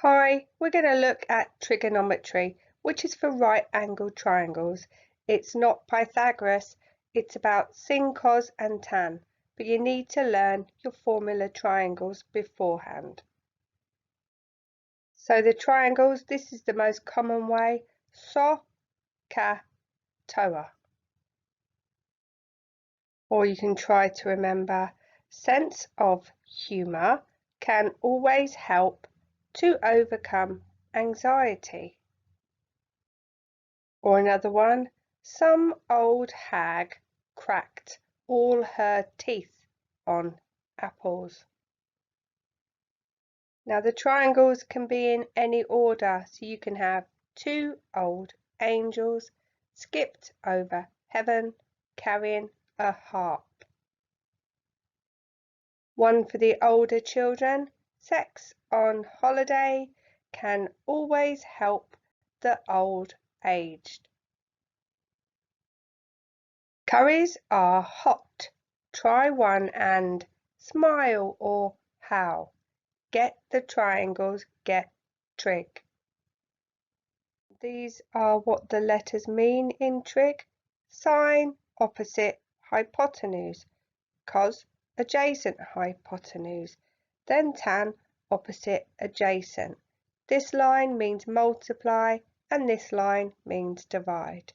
Hi, we're going to look at trigonometry, which is for right-angled triangles. It's not Pythagoras, it's about sin, cos and tan, but you need to learn your formula triangles beforehand. So the triangles, this is the most common way, SOH CAH TOA. Or you can try to remember, sense of humour can always help to overcome anxiety. Or another one, some old hag cracked all her teeth on apples. Now the triangles can be in any order, so you can have two old angels skipped over heaven carrying a harp. One for the older children, sex on holiday can always help the old aged. Curries are hot, try one and smile or how. Get the triangles, get trig. These are what the letters mean in trig. Sine, opposite hypotenuse. Cos, adjacent hypotenuse. Then tan, opposite adjacent. This line means multiply and this line means divide.